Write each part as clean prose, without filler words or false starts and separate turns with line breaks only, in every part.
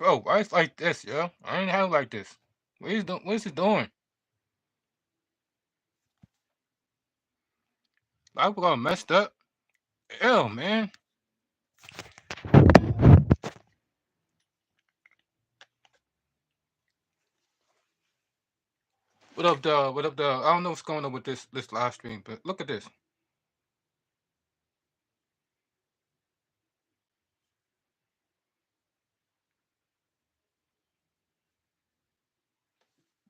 Bro, why it's like this, yo? I ain't have it like this. What is it doing? I got messed up. Ew, man. What up, the? What up, the? I don't know what's going on with this live stream, but look at this.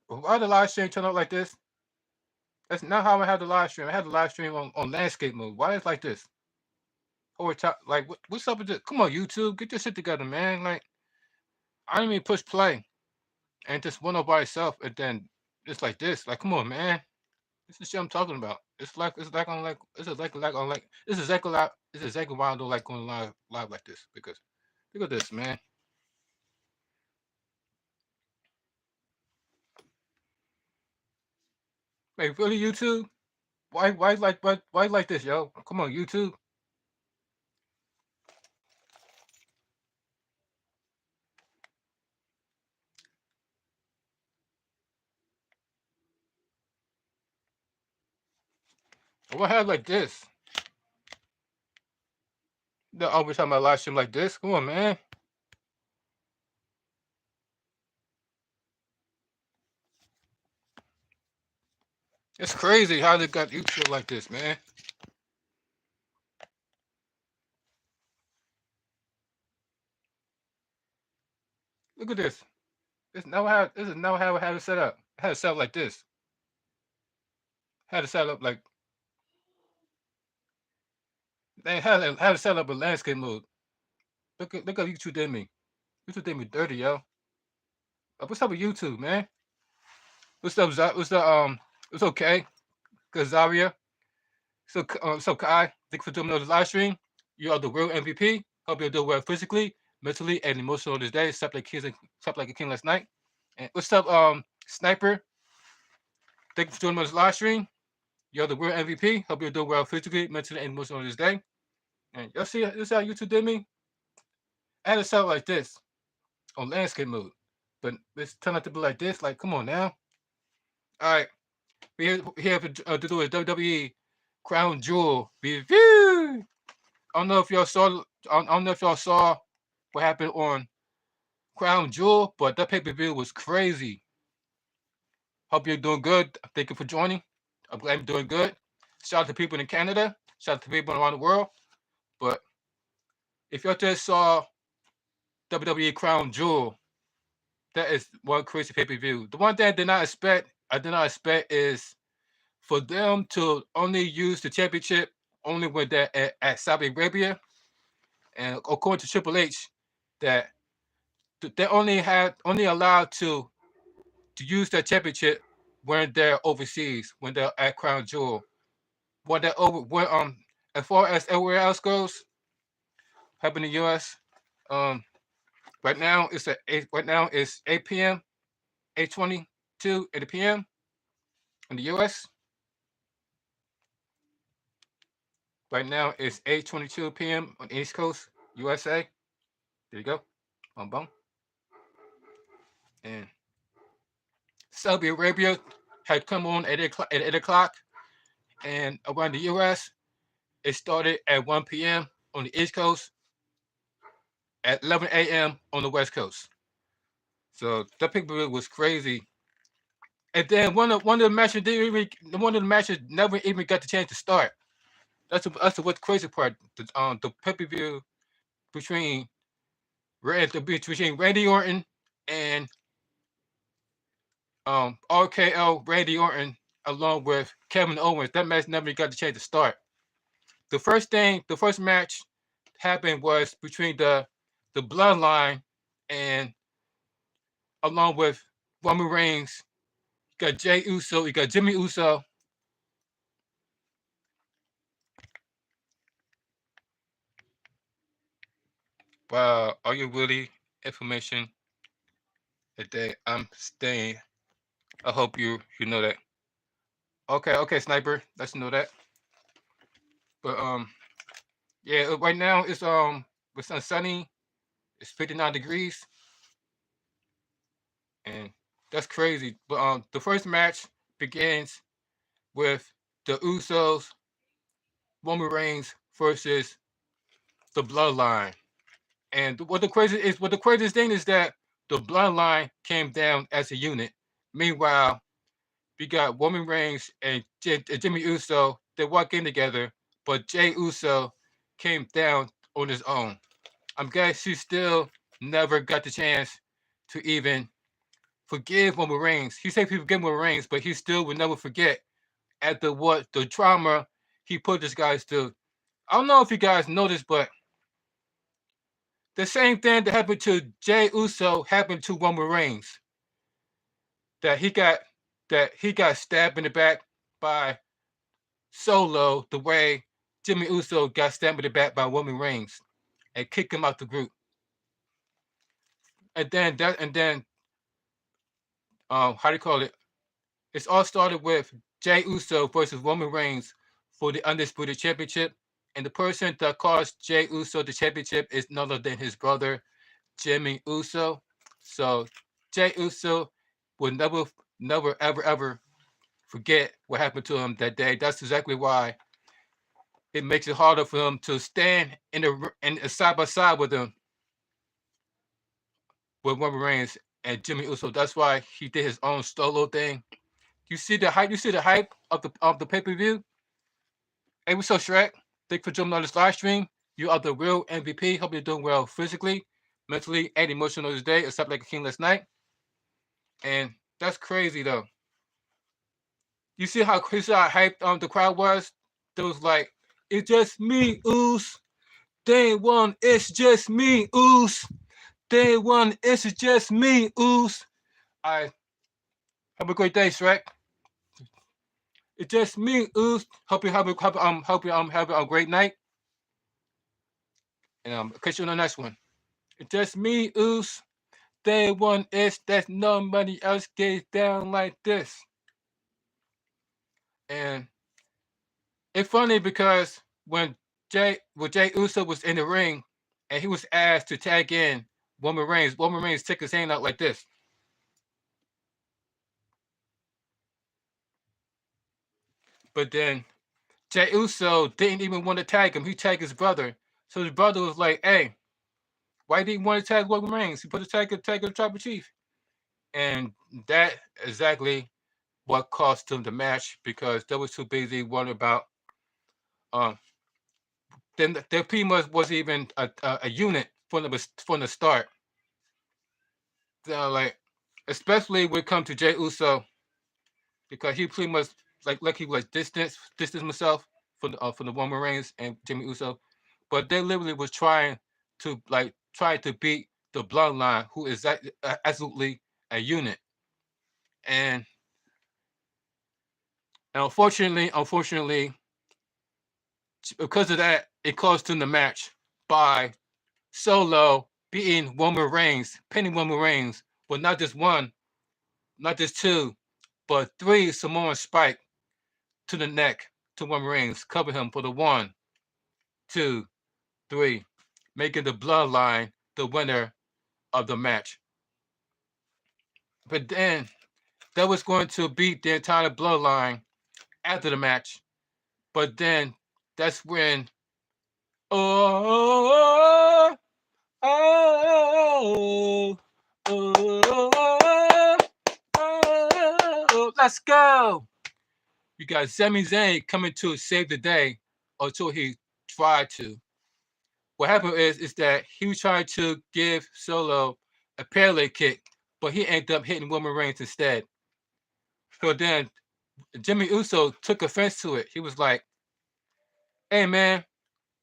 Why the live stream turn out like this? That's not how I had the live stream. I had the live stream on landscape mode. Why is it like this? Over top, like what's up with this? Come on, YouTube, get your shit together, man. Like I didn't even push play and just went up by itself, and then it's like this. Like, come on, man. This is shit I'm talking about. It's like on like like on like this is exactly why I don't like going live like this because look at this, man. Like really, YouTube? Why like this, yo? Come on, YouTube. Why have like this? The always have my live stream like this. Come on, man. It's crazy how they got YouTube like this, man. Look at this. This is now how I have it set up. I had it set up like this. I had it set up like they had it set up in landscape mode. Look at YouTube did me. YouTube did me dirty, yo. What's up with YouTube, man? What's up, what's up, it's okay. Kazaria. So Kai, thank you for doing another live stream. You are the real MVP. Hope you do well physically, mentally, and emotionally this day. Slept like a king last night. And what's up, Sniper? Thank you for doing another live stream. You're the real MVP. Hope you do well physically, mentally, and emotionally this day. And y'all see this how YouTube did me? I had it set up like this on landscape mode, but it's turned out to be like this. Like, come on now. All right, we have to do a WWE Crown Jewel review. I don't know if y'all saw. I don't know if y'all saw what happened on Crown Jewel, but that pay per view was crazy. Hope you're doing good. Thank you for joining. I'm glad you're doing good. Shout out to people in Canada. Shout out to people around the world. But if y'all just saw WWE Crown Jewel, that is one crazy pay per view. The one thing I did not expect is for them to only use the championship only when they're at Saudi Arabia, and according to Triple H, that they only allowed to use that championship when they're overseas, when they're at Crown Jewel. When as far as everywhere else goes, happening in the US, um right now it's 8 p.m., 8:22 at the PM in the US. Right now it's 8:22 p.m. on the East Coast, USA. There you go. Boom boom. And Saudi Arabia had come on at 8 o'clock, and around the US it started at 1 p.m. on the East Coast, at 11 a.m. on the West Coast. So that pay-per-view was crazy. And then one of the matches didn't even one of the matches never even got the chance to start. That's the what's crazy part. The pay-per-view between between Randy Orton and RKO Randy Orton along with Kevin Owens. That match never got the chance to start. The first match happened was between the Bloodline and along with Roman Reigns. You got Jay Uso, you got Jimmy Uso. Wow, are you really information that I'm staying? I hope you know that. Okay, Sniper, let's know that. But yeah, right now it's sunny. It's 59 degrees. and that's crazy. But the first match begins with the Usos, Roman Reigns versus the Bloodline. And what the craziest thing is that the Bloodline came down as a unit. Meanwhile, we got Roman Reigns and Jimmy Uso. They walk in together, but Jey Uso came down on his own. I'm guessing she still never got the chance to even forgive Roman Reigns. He said he forgive Roman Reigns, but he still would never forget after what the trauma he put this guys through. I don't know if you guys noticed, but the same thing that happened to Jey Uso happened to Roman Reigns. That he got stabbed in the back by Solo the way Jimmy Uso got stabbed in the back by Roman Reigns and kicked him out the group. And then how do you call it? It's all started with Jey Uso versus Roman Reigns for the Undisputed Championship. And the person that cost Jey Uso the championship is none other than his brother, Jimmy Uso. So Jey Uso will never, ever forget what happened to him that day. That's exactly why it makes it harder for him to stand in a side by side with him with Roman Reigns and Jimmy Uso. That's why he did his own solo thing. You see the hype. You see the hype of the pay per view. Hey, what's up, Shrek? Thank you for jumping on this live stream. You are the real MVP. Hope you're doing well physically, mentally, and emotionally today, except like a king last night. And that's crazy though. You see how hyped the crowd was? There was like, it's just me, Oos. Day one, it's just me, Oos. Day one, it's just me, Oos. I have a great day, Shrek. It's just me, Oos. Hope you have a great night. And catch you on the next one. It's just me, Oos. Day one is that nobody else gets down like this. And it's funny because when Jey Uso was in the ring and he was asked to tag in Roman Reigns took his hand out like this. But then Jey Uso didn't even want to tag him. He tagged his brother. So his brother was like, hey, why didn't he want to tag Roman Reigns? He put a tag the Tribal Chief. And that exactly what cost him the match because they was too busy worrying about then they pretty much was even a unit from the start. So like especially when it comes to Jey Uso because he pretty much like he was distance himself from the Roman Reigns and Jimmy Uso, but they literally was trying to beat the Bloodline, who is absolutely a unit, and unfortunately, because of that, it cost him the match by Solo beating Roman Reigns, pinning Roman Reigns with not just one, not just two, but three Samoan spike to the neck to Roman Reigns, cover him for the 1, 2, 3, making the Bloodline the winner of the match. But then that was going to beat the entire Bloodline after the match. But then that's when oh oh oh oh let's go. You got Sami Zayn coming to save the day until he tried to. What happened is that he was trying to give Solo a parallel kick, but he ended up hitting Roman Reigns instead. So then Jimmy Uso took offense to it. He was like, hey man,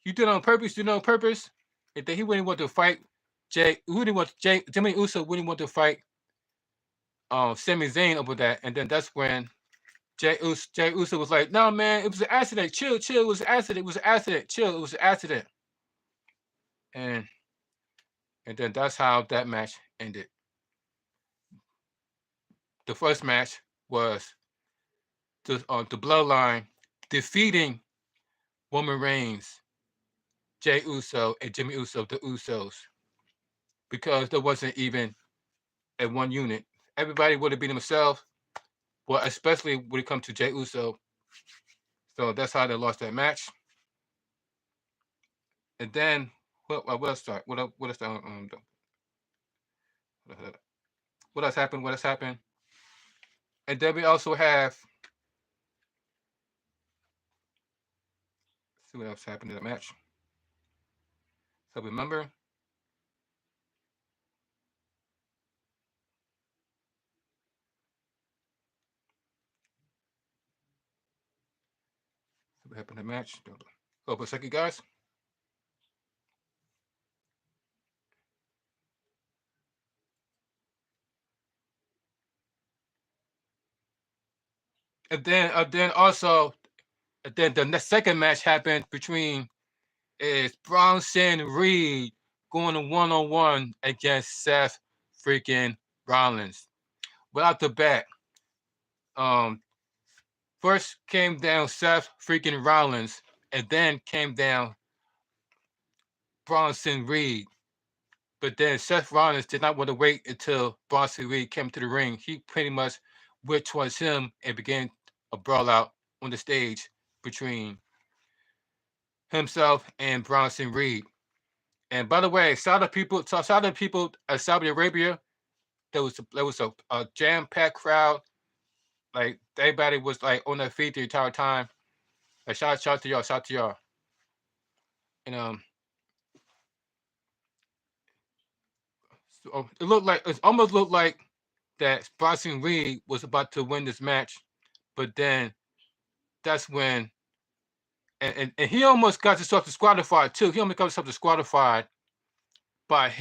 you did it on purpose, you did it on purpose. And then he wouldn't want to fight Jimmy Uso wouldn't want to fight Sami Zayn over that. And then that's when Jey Uso was like, no man, it was an accident. Chill, it was an accident, chill, it was an accident. And then that's how that match ended. The first match was the Bloodline defeating Roman Reigns, Jey Uso, and Jimmy Uso, the Usos, because there wasn't even a one unit everybody would have been themselves. Well, especially when it comes to Jey Uso. So that's how they lost that match. And then what else? What else? What else happened? What else happened? And then we also have. Let's see what else happened in the match. So remember. What happened in the match? Hold on a second, guys. And then also, then the second match happened between is Bronson Reed going to 1-on-1 against Seth freaking Rollins. Without the bet, first came down Seth freaking Rollins, and then came down Bronson Reed. But then Seth Rollins did not want to wait until Bronson Reed came to the ring. He pretty much went towards him and began a brawl out on the stage between himself and Bronson Reed. And by the way, shout out to people at Saudi Arabia. There was a jam packed crowd. Like everybody was like on their feet the entire time. Like shout to y'all, shout to y'all. And so it almost looked like that Bronson Reed was about to win this match, but then that's when and he almost got himself disqualified too. He almost got himself disqualified by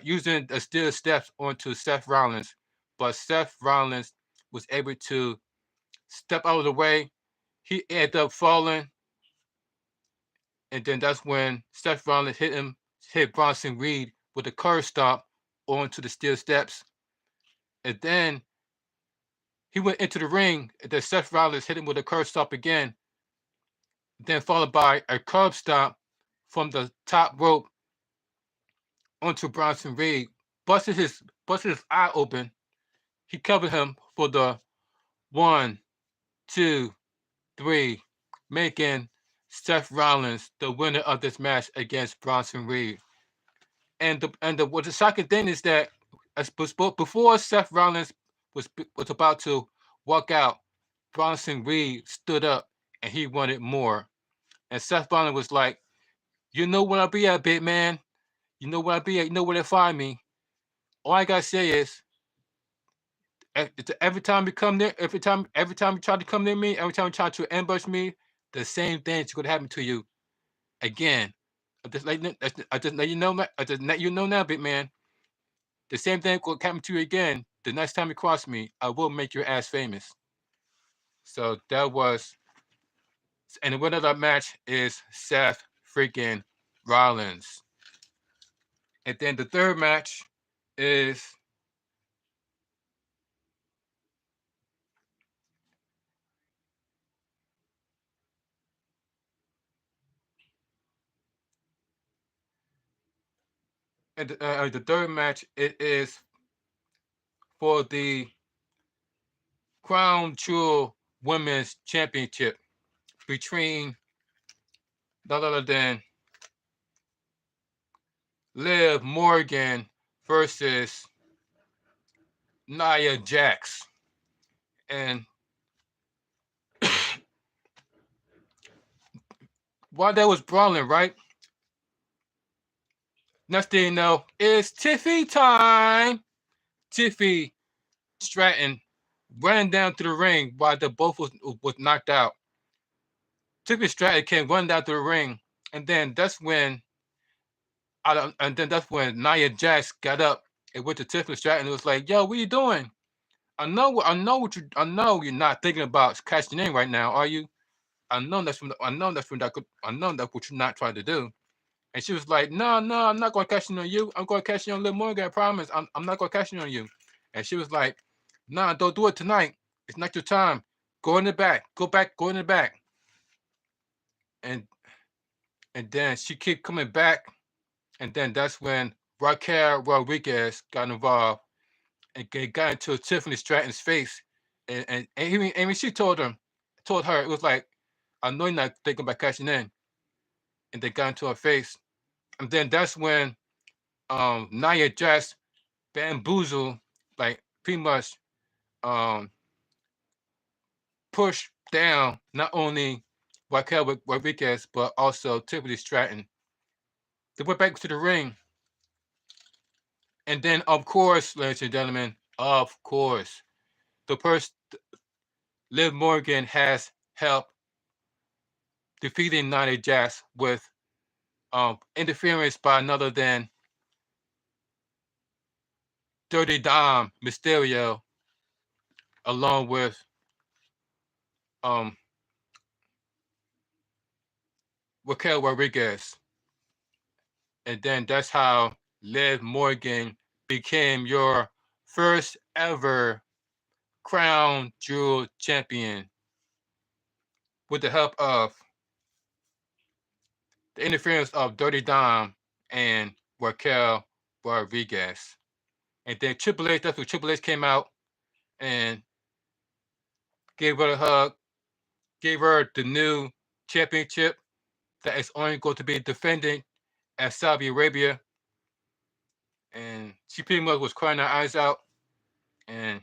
using the steel steps onto Seth Rollins, but Seth Rollins was able to step out of the way. He ended up falling, and then that's when Seth Rollins hit Bronson Reed with a curb stomp onto the steel steps, and then he went into the ring. And then Seth Rollins hit him with a curb stomp again, then followed by a curb stomp from the top rope onto Bronson Reed, busted his eye open. He covered him for the 1, 2, 3, making Seth Rollins the winner of this match against Bronson Reed. And the shocking thing is that before Seth Rollins was about to walk out, Bronson Reed stood up and he wanted more. And Seth Rollins was like, "You know where I'll be at, big man. You know where I'll be at. You know where to find me. All I gotta say is, every time you come there, every time you try to come near me, every time you try to ambush me, the same thing's gonna happen to you again. I just let you know. I just let you know now, big man. The same thing will happen to you again. The next time you cross me, I will make your ass famous." So that was, and the winner of that match is Seth freaking Rollins. And then the third match is and the third match it is for the Crown Jewel Women's Championship between none other than Liv Morgan versus Nia Jax. And while that was brawling, right? Next thing you know, it's Tiffy time. Tiffy Stratton running down to the ring while they both was knocked out. Tiffy Stratton came running down to the ring, and then that's when Nia Jax got up and went to Tiffany Stratton and was like, "Yo, what you doing? I know you're not thinking about cashing in right now, are you? I know that's what you're not trying to do." And she was like, "No, I'm not going to cash in on you. I'm going to cash in on Liv Morgan. I promise. I'm not going to cash in on you." And she was like, "Nah, don't do it tonight. It's not your time. Go in the back. Go in the back." And then she kept coming back, and then that's when Raquel Rodriguez got involved, and got into Tiffany Stratton's face, and when she told her it was like, I know you're not thinking about cashing in, and they got into her face, and then that's when Nia Jax bamboozled, like pretty much um pushed down not only Raquel Rodriguez but also Tiffany Stratton. They went back to the ring, and then of course, ladies and gentlemen, of course, the person Liv Morgan has helped defeating Nia Jax with interference by none other than Dirty Dom Mysterio, along with um, Raquel Rodriguez. And then that's how Liv Morgan became your first ever crown jewel champion with the help of the interference of Dirty Dom and Raquel Rodriguez. And then Triple H, that's when Triple H came out and gave her a hug, gave her the new championship that is only going to be defended at Saudi Arabia. And she pretty much was crying her eyes out. And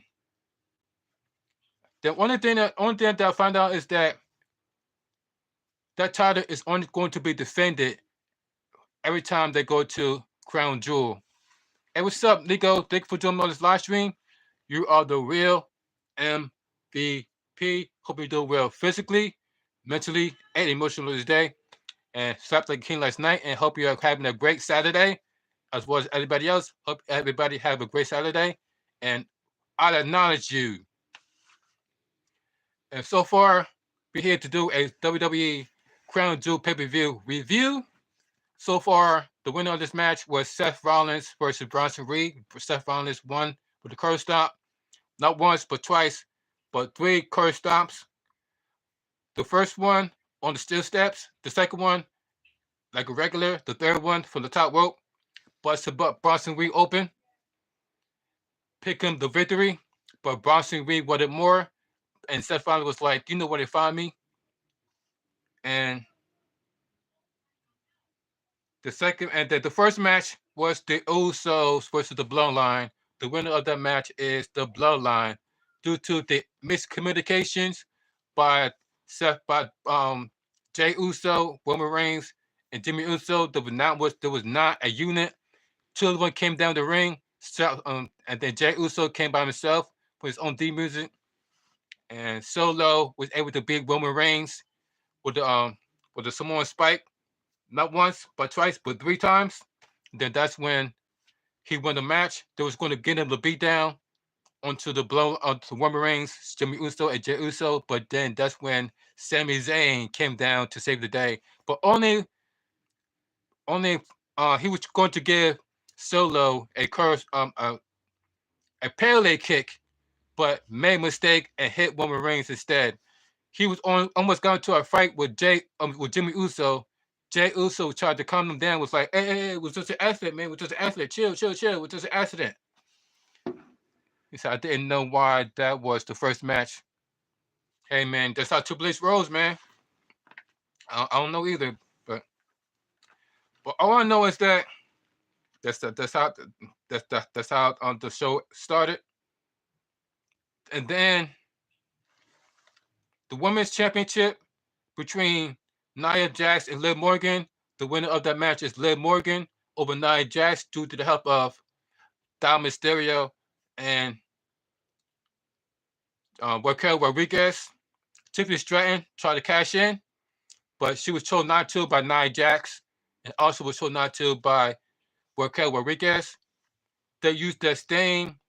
the only thing that I found out is that that title is only going to be defended every time they go to Crown Jewel. Hey, what's up, Nico? Thank you for joining me on this live stream. You are the real MVP. Hope you do well physically, mentally, and emotionally today. And slept like a king last night. And hope you're having a great Saturday, as well as everybody else. Hope everybody have a great Saturday. And I acknowledge you. And so far, we're here to do a WWE Crown Jewel pay-per-view review. So far, the winner of this match was Seth Rollins versus Bronson Reed. Seth Rollins won with a curb stomp, not once but twice, but 3 curb stomps. The first one on the steel steps, the second one like a regular, the third one from the top rope, busted Bronson Reed open, pick him the victory, but Bronson Reed wanted more, and Seth Rollins was like, you know where they find me. And the first match was the Usos versus the Bloodline. The winner of that match is the Bloodline, due to the miscommunications by Jey Uso, Roman Reigns, and Jimmy Uso. There was not a unit. Two of them came down the ring, and then Jey Uso came by himself with his own theme music, and Solo was able to beat Roman Reigns with the Samoan Spike. Not once, but twice, but 3 times. Then that's when he won the match. They was going to get him the beat down onto Roman Reigns, Jimmy Uso, and Jey Uso. But then that's when Sami Zayn came down to save the day. But only he was going to give Solo a parallel kick, but made a mistake and hit Roman Reigns instead. He was almost got into a fight with Jimmy Uso. Jey Uso tried to calm him down, was like, hey, it was just an accident, man. It was just an accident. Chill. It was just an accident. He said, I didn't know why that was the first match. Hey, man, that's how Triple H rolls, man. I don't know either, but all I know is that that's how the show started. And then the Women's Championship between Nia Jax and Liv Morgan. The winner of that match is Liv Morgan over Nia Jax due to the help of Dom Mysterio and Raquel Rodriguez. Tiffany Stratton tried to cash in, but she was told not to by Nia Jax, and also was told not to by Raquel Rodriguez. They used that same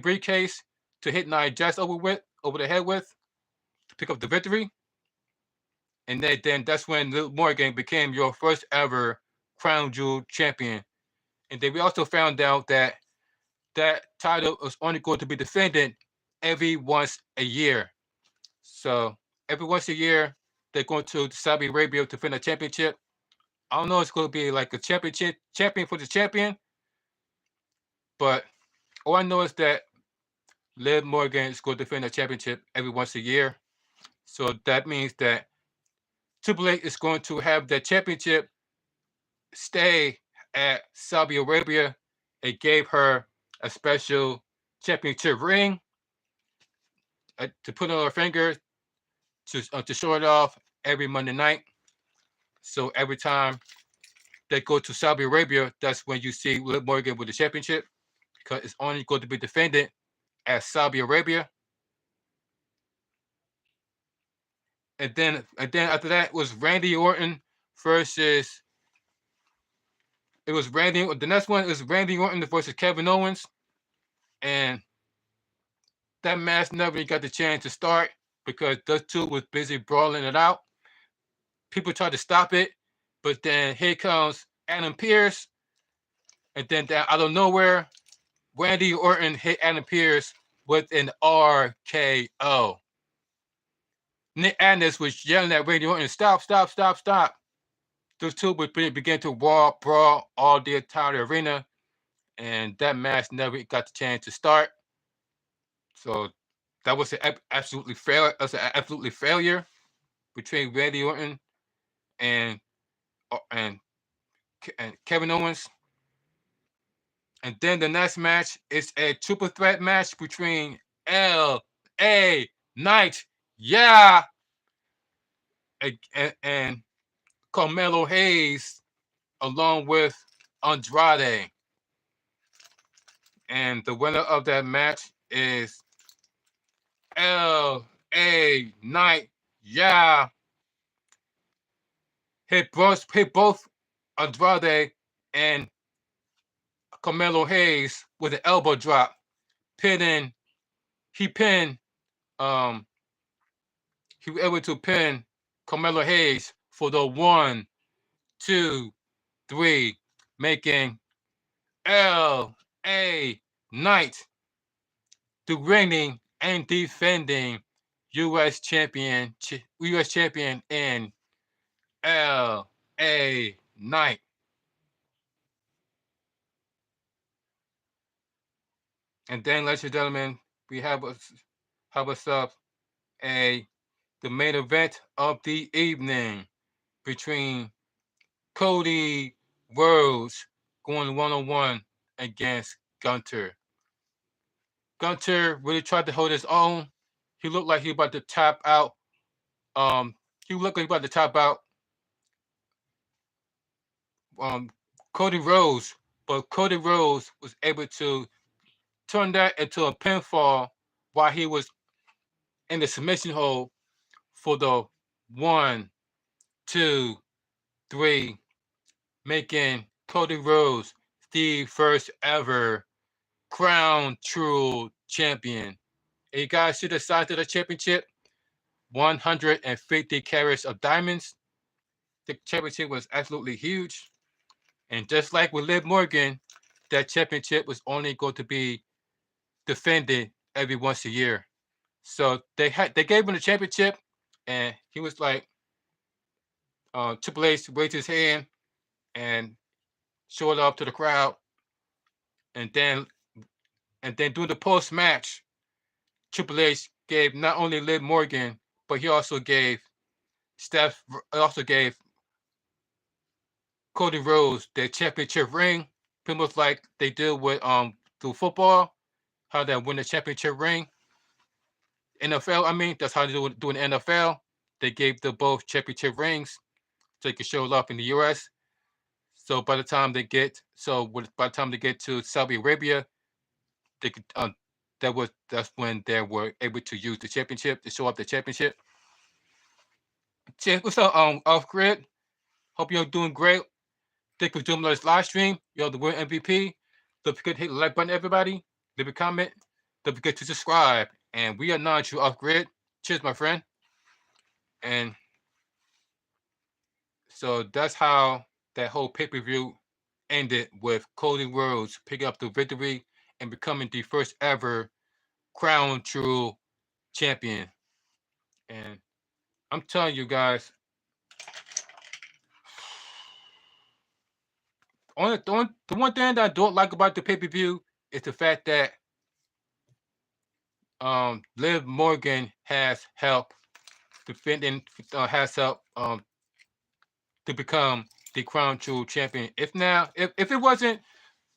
briefcase to hit Nia Jax over the head with, to pick up the victory. And then that's when Liv Morgan became your first ever Crown Jewel champion. And then we also found out that title was only going to be defended every once a year. So every once a year, they're going to Saudi Arabia to defend a championship. I don't know if it's going to be like a champion for the champion, but all I know is that Liv Morgan is going to defend the championship every once a year. So that means that Triple H is going to have the championship stay at Saudi Arabia. It gave her a special championship ring to put on her finger to show it off every Monday night. So every time they go to Saudi Arabia, that's when you see Liv Morgan with the championship, because it's only going to be defended at Saudi Arabia. And then after that was Randy Orton versus it was Randy. The next one is Randy Orton versus Kevin Owens, and that match never got the chance to start because those two was busy brawling it out. People tried to stop it, but then here comes Adam Pearce, and then out of nowhere, Randy Orton hit Adam Pearce with an RKO. Nick Aldis was yelling at Randy Orton, "Stop! Stop! Stop! Stop!" Those two would begin to brawl all the entire arena, and that match never got the chance to start. So that was an absolutely failure between Randy Orton and and and Kevin Owens. And then the next match is a triple threat match between L.A. Knight, yeah, and Carmelo Hayes, along with Andrade. And the winner of that match is L.A. Knight, yeah. Hit both Andrade and Carmelo Hayes with an elbow drop, pinning. He pinned. He was able to pin Carmelo Hayes for the 1, 2, 3, making L.A. Knight the reigning and defending U.S. champion in L.A. Knight. And then, ladies and gentlemen, we have us up the main event of the evening between Cody Rhodes going 1-on-1 against Gunther. Gunther really tried to hold his own. He looked like he was about to tap out. He looked like he was about to tap out Cody Rhodes, but Cody Rhodes was able to turn that into a pinfall while he was in the submission hold for the 1, 2, 3, making Cody Rhodes the first ever Crown Jewel champion. And you guys see the size of the championship? 150 carats of diamonds. The championship was absolutely huge. And just like with Liv Morgan, that championship was only going to be defended every once a year. So they gave him the championship, and he was like, Triple H raised his hand and showed it up to the crowd, and then during the post match, Triple H gave not only Liv Morgan, but he also gave Cody Rhodes the championship ring, pretty much like they do with through football, how they win the championship ring. NFL, I mean, that's how they do in the NFL. They gave them both championship rings so they could show it off in the US. So by the time they get to Saudi Arabia, they could that's when they were able to use the championship to show off the championship. What's up, off grid? Hope you're doing great. Thank you for doing this live stream. You're the world MVP. Don't forget to hit the like button, everybody. Leave a comment. Don't forget to subscribe. And we are not you off grid. Cheers, my friend. And so that's how that whole pay-per-view ended, with Cody Rhodes picking up the victory and becoming the first ever Crown Jewel champion. And I'm telling you guys, the one thing that I don't like about the pay-per-view is the fact that Liv Morgan has help defending has help to become the crown jewel champion. If it wasn't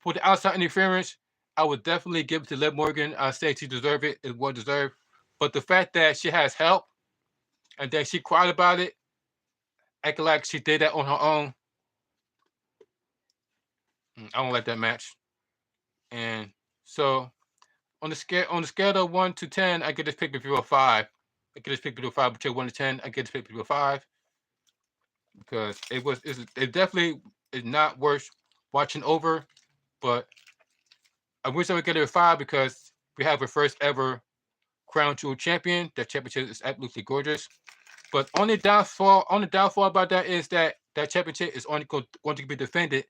for the outside interference, I would definitely give it to Liv Morgan. I say she deserved it. It was deserved. But the fact that she has help and that she cried about it, acting like she did that on her own, I don't like that match. And so on the scale of 1 to 10, I get this pay per view a 5. I get this pay per view a 5. Between 1 to 10, I get this pay per view a 5 because it definitely is not worth watching over. But I wish I would get it a 5 because we have a first ever crown jewel champion. That championship is absolutely gorgeous. But only downfall about that is that championship is only going to be defended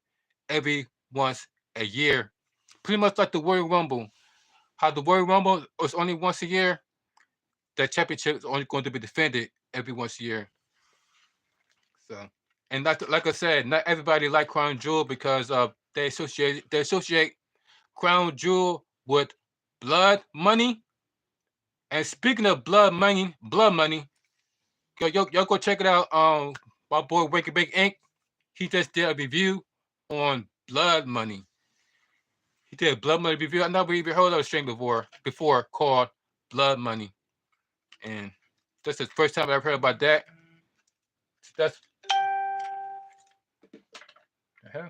every once a year. Pretty much like the Royal Rumble. How the Royal Rumble was only once a year, that championship is only going to be defended every once a year. So, and like I said, not everybody like Crown Jewel because they associate Crown Jewel with blood money. And speaking of blood money, y'all go check it out. My boy Wake Big Ink, he just did a review on blood money. He did a blood money review. I never even heard of a stream before called Blood Money, and that's the first time I ever heard about that. That's uh-huh.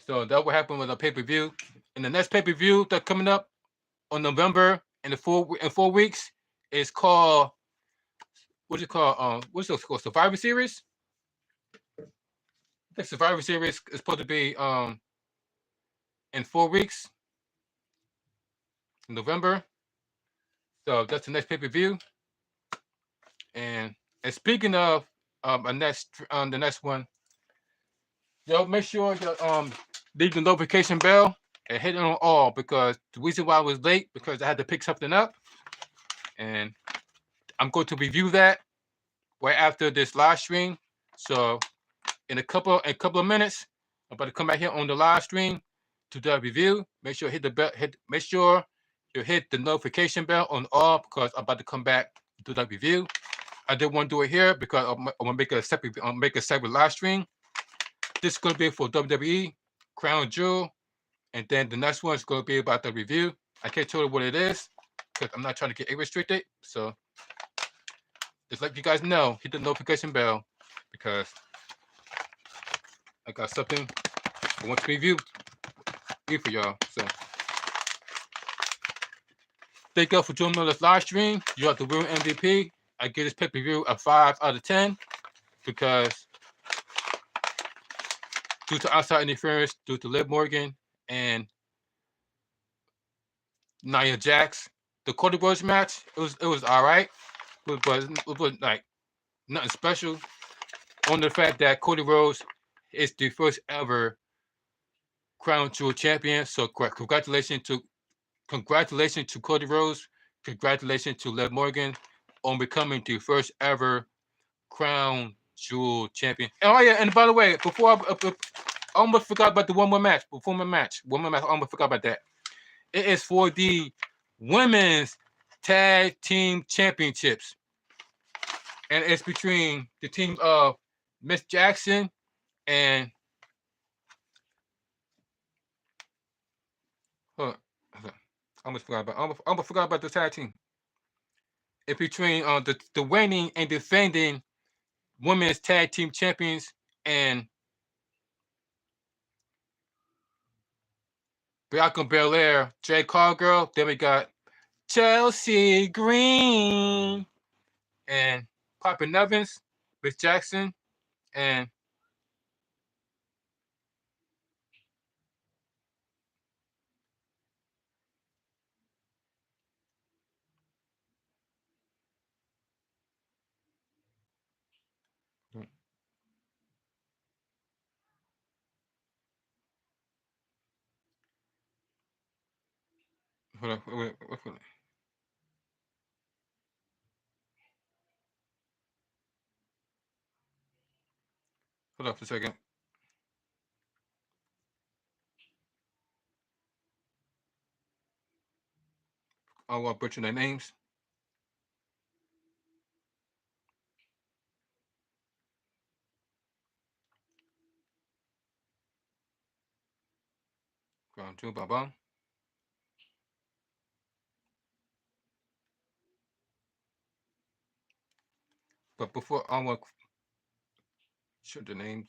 So that will happen with a pay per view. And the next pay per view that's coming up on November in 4 weeks is called what's it called? What's it called? Survivor Series. The Survivor Series is supposed to be in 4 weeks, in November. So that's the next pay per view. And speaking of the next one, yo, make sure you leave the notification bell and hit it on all because the reason why I was late because I had to pick something up, and I'm going to review that right after this live stream. So in a couple of minutes, I'm about to come back here on the live stream to the review. Make sure hit the bell. Make sure you hit the notification bell on all because I'm about to come back to do that review. I didn't want to do it here because I'm gonna make a separate live stream. This is gonna be for WWE Crown Jewel, and then the next one is gonna be about the review. I can't tell you what it is because I'm not trying to get it restricted. So just let you guys know, hit the notification bell because I got something I want to review for y'all. So thank y'all for joining me on this live stream. You are the real MVP. I give this pay per view a 5 out of 10 because due to outside interference, due to Liv Morgan and Nia Jax, the Cody Rhodes match it was all right, but it was like nothing special. On the fact that Cody Rhodes is the first ever Crown Jewel champion, so congratulations to Cody Rhodes, congratulations to Liv Morgan on becoming the first ever Crown Jewel champion. And oh yeah, and by the way, before I almost forgot about the one more match. I almost forgot about that. It is for the women's tag team championships, and it's between the team of Miss Jackson and I almost forgot about the tag team. It's between the reigning and defending women's tag team champions and Bianca Belair, Jade Cargill. Then we got Chelsea Green and Piper Nevins, Miss Jackson, and hold on, hold on for a second. I want to butcher their names. Ground two, baba. But before I want to show the names.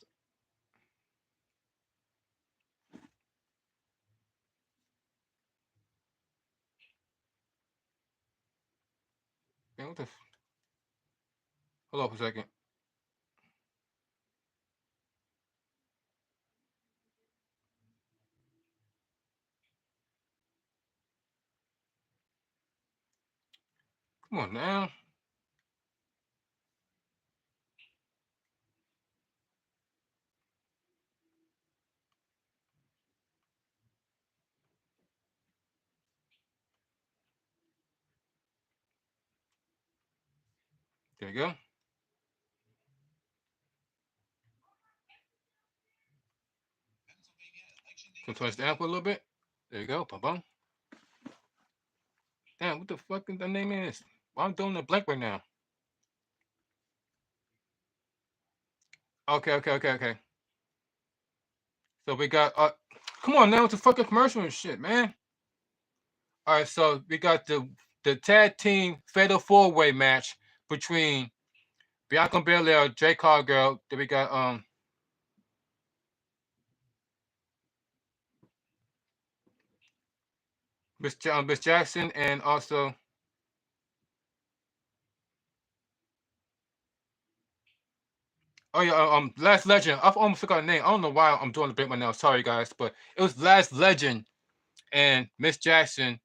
Man, what the? Hold on for a second. Come on now. There you go. Can touch down for a little bit. There you go, baba. Damn, what the fuck is the name is? Why I'm doing the blank right now? Okay. So we got come on now, it's a fucking commercial and shit, man. All right, so we got the tag team fatal four way match between Bianca Belair, Jade Cargill. Then we got Miss Jackson and also oh yeah Last Legend. I almost forgot the name. I don't know why I'm doing the bit right now. Sorry guys, but it was Last Legend and Miss Jackson.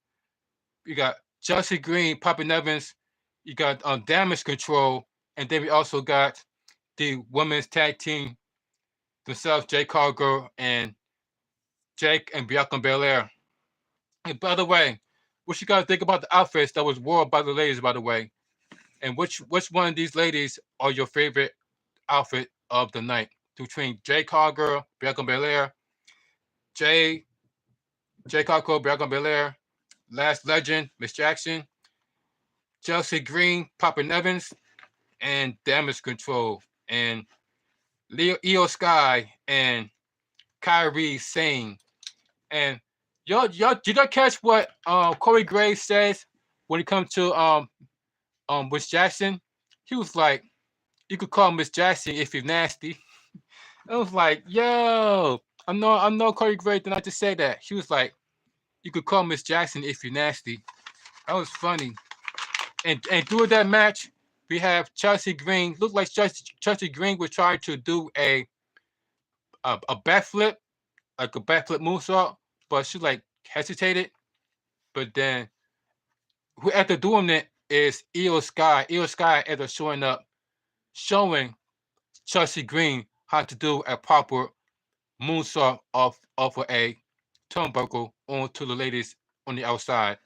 You got Chelsea Green, Poppy Nevins. You got Damage Control, and then we also got the women's tag team themselves, Jade Cargill and Jake and Bianca Belair. And by the way, what you guys think about the outfits that was worn by the ladies, by the way? And which one of these ladies are your favorite outfit of the night? Between Jade Cargill, Bianca Belair, Jay Cargill, Bianca Belair, Last Legend, Miss Jackson, Chelsea Green, Papa Nevins, and Damage Control, and Io Sky, and Kyrie Sane. And y'all did y'all catch what Corey Graves says when it comes to Miss Jackson? He was like, you could call Miss Jackson if you're nasty. I was like, yo, I know Corey Graves did not just say that. She was like, you could call Miss Jackson if you're nasty. That was funny. And during that match, we have Chelsea Green. Looked like Chelsea Green was trying to do a backflip, like a backflip moonsault, but she like hesitated. But then who after doing it is Io Sky. Io Sky ended up showing Chelsea Green how to do a proper moonsault off of a turnbuckle onto the ladies on the outside.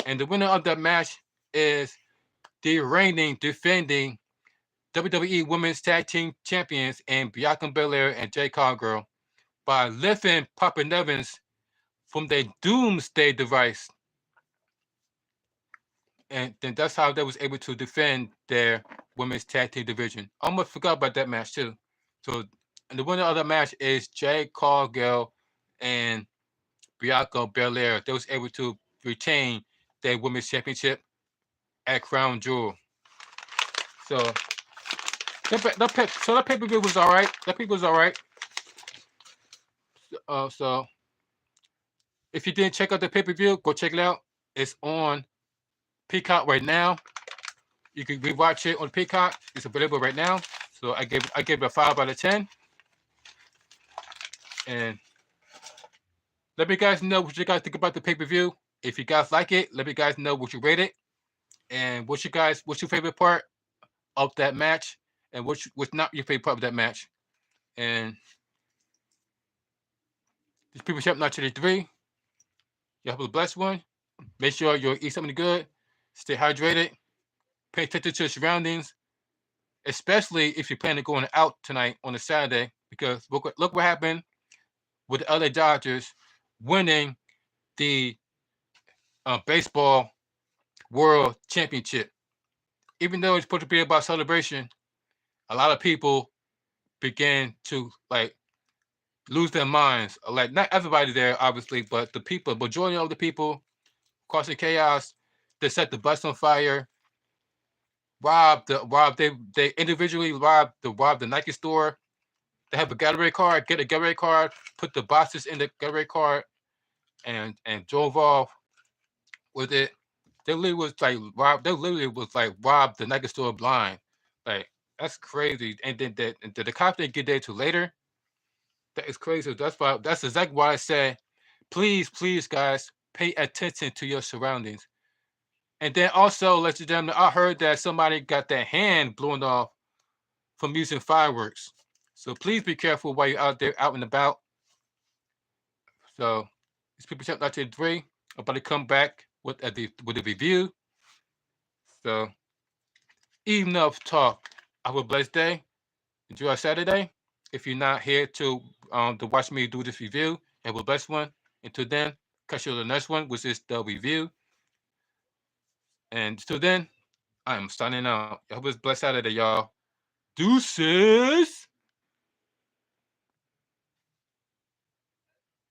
And the winner of that match is the reigning, defending WWE Women's Tag Team Champions and Bianca Belair and Jade Cargill by lifting Papa Nevins from their doomsday device. And then that's how they was able to defend their women's tag team division. I almost forgot about that match too. So and the winner of the match is Jade Cargill and Bianca Belair. They was able to retain their women's championship at Crown Jewel. So that pay per view was all right. That pay per view was all right. So if you didn't check out the pay per view, go check it out. It's on Peacock right now. You can rewatch it on Peacock. It's available right now. So I gave it a 5 out of 10. And let me guys know what you guys think about the pay per view. If you guys like it, let me guys know what you rate it, and what's your favorite part of that match, and what's not your favorite part of that match. And this People Champ 933. You have a blessed one. Make sure you eat something good. Stay hydrated. Pay attention to your surroundings, especially if you plan on going out tonight on a Saturday. Because look what happened with the LA Dodgers winning the baseball world championship. Even though it's supposed to be about celebration, a lot of people began to like lose their minds. Like not everybody there, obviously, but the people, majority of the people causing chaos, they set the bus on fire, they individually robbed the Nike store. They have a getaway car, get a getaway car, put the boxes in the getaway car, and drove off with it. They literally was like robbed the Nike store blind. Like that's crazy. And then the cops didn't get there till later. That is crazy. That's exactly why I said, please, please, guys, pay attention to your surroundings. And then also, ladies and gentlemen, I heard that somebody got their hand blown off from using fireworks. So please be careful while you're out there, out and about. So it's people Chapter 1903. I'm about to come back with a review. So enough talk. Have a blessed day. Enjoy our Saturday. If you're not here to watch me do this review, have a blessed one. Until then, catch you on the next one, which is the review. And until then, I am signing out. Have a blessed Saturday, y'all. Deuces.